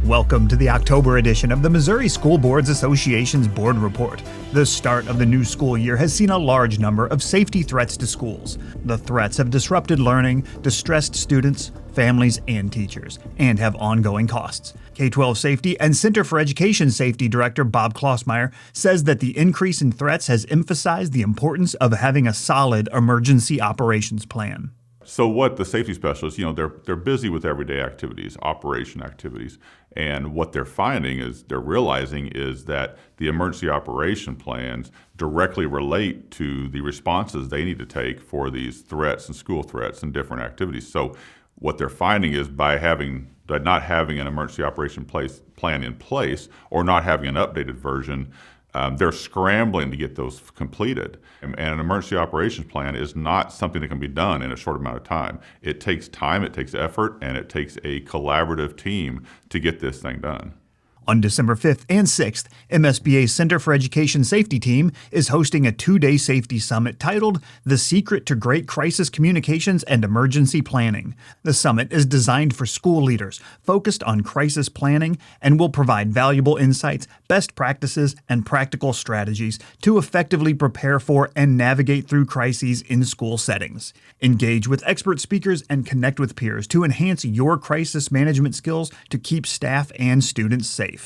Welcome to the October edition of the Missouri School Boards Association's Board Report. The start of the new school year has seen a large number of safety threats to schools. The threats have disrupted learning, distressed students, families, and teachers, and have ongoing costs. K-12 Safety and Center for Education Safety Director Bob Klossmeyer says that the increase in threats has emphasized the importance of having a solid emergency operations plan. So what the safety specialists, they're busy with everyday activities, operation activities, and what they're realizing is that the emergency operation plans directly relate to the responses they need to take for these threats and school threats and different activities. So what they're finding is by not having an emergency operation plan in place or not having an updated version, they're scrambling to get those completed. And an emergency operations plan is not something that can be done in a short amount of time. It takes time, it takes effort, and it takes a collaborative team to get this thing done. On December 5th and 6th, MSBA's Center for Education Safety team is hosting a two-day safety summit titled The Secret to Great Crisis Communications and Emergency Planning. The summit is designed for school leaders focused on crisis planning and will provide valuable insights, best practices, and practical strategies to effectively prepare for and navigate through crises in school settings. Engage with expert speakers and connect with peers to enhance your crisis management skills to keep staff and students safe.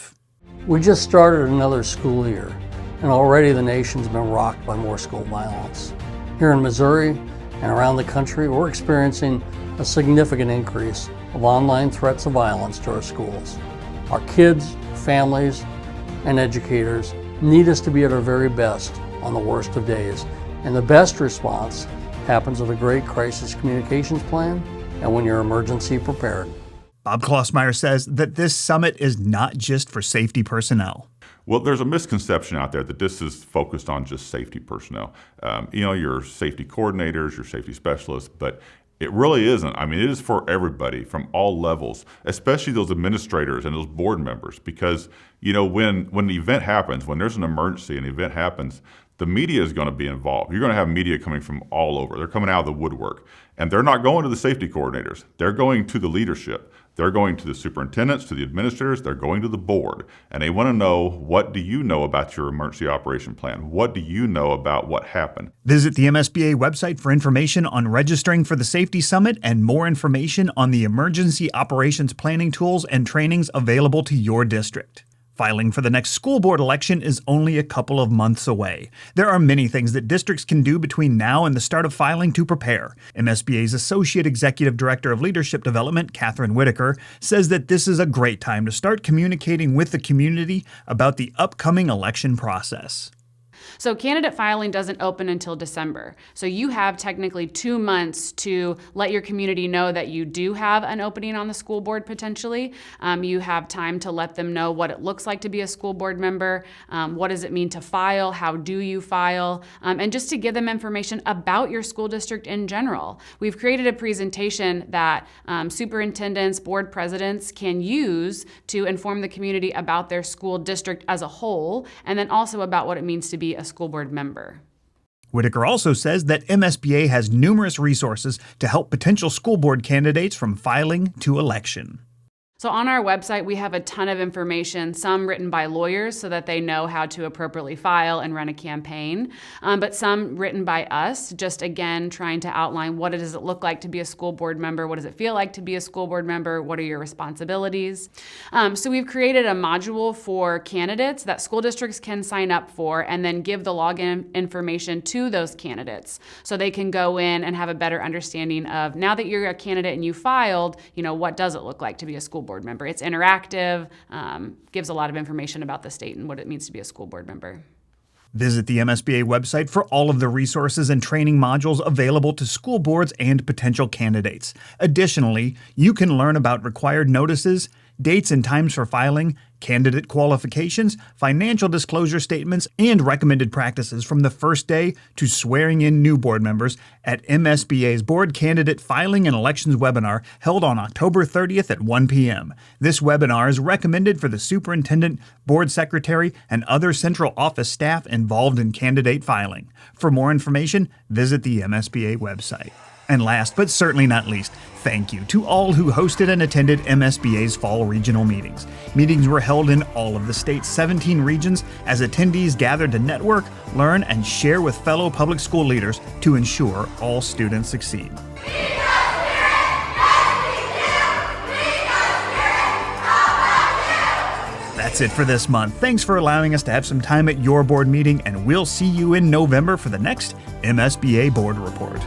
We just started another school year, and already the nation's been rocked by more school violence. Here in Missouri and around the country, we're experiencing a significant increase of online threats of violence to our schools. Our kids, families, and educators need us to be at our very best on the worst of days, and the best response happens with a great crisis communications plan and when you're emergency prepared. Bob Klossmeyer says that this summit is not just for safety personnel. Well, there's a misconception out there that this is focused on just safety personnel. Your safety coordinators, your safety specialists, but it really isn't. I mean, it is for everybody from all levels, especially those administrators and those board members, because, when the event happens, when there's an emergency and the event happens, the media is going to be involved. You're going to have media coming from all over. They're coming out of the woodwork. And they're not going to the safety coordinators. They're going to the leadership. They're going to the superintendents, to the administrators. They're going to the board. And they want to know, what do you know about your emergency operation plan? What do you know about what happened? Visit the MSBA website for information on registering for the Safety Summit and more information on the emergency operations planning tools and trainings available to your district. Filing for the next school board election is only a couple of months away. There are many things that districts can do between now and the start of filing to prepare. MSBA's Associate Executive Director of Leadership Development, Catherine Whitaker, says that this is a great time to start communicating with the community about the upcoming election process. So candidate filing doesn't open until December. So you have technically 2 months to let your community know that you do have an opening on the school board potentially. You have time to let them know what it looks like to be a school board member, what does it mean to file, how do you file, and just to give them information about your school district in general. We've created a presentation that superintendents, board presidents can use to inform the community about their school district as a whole, and then also about what it means to be a school board member. Whitaker also says that MSBA has numerous resources to help potential school board candidates from filing to election. So on our website, we have a ton of information, some written by lawyers so that they know how to appropriately file and run a campaign, but some written by us, just again, trying to outline what does it look like to be a school board member, what does it feel like to be a school board member, what are your responsibilities. So we've created a module for candidates that school districts can sign up for and then give the login information to those candidates so they can go in and have a better understanding of, now that you're a candidate and you filed, what does it look like to be a school board member. It's interactive, gives a lot of information about the state and what it means to be a school board member. Visit the MSBA website for all of the resources and training modules available to school boards and potential candidates. Additionally, you can learn about required notices, dates and times for filing, candidate qualifications, financial disclosure statements, and recommended practices from the first day to swearing in new board members at MSBA's Board Candidate Filing and Elections webinar held on October 30th at 1 p.m. This webinar is recommended for the superintendent, board secretary, and other central office staff involved in candidate filing. For more information, visit the MSBA website. And last but certainly not least, thank you to all who hosted and attended MSBA's fall regional meetings. Meetings were held in all of the state's 17 regions as attendees gathered to network, learn, and share with fellow public school leaders to ensure all students succeed. That's it for this month. Thanks for allowing us to have some time at your board meeting, and we'll see you in November for the next MSBA Board Report.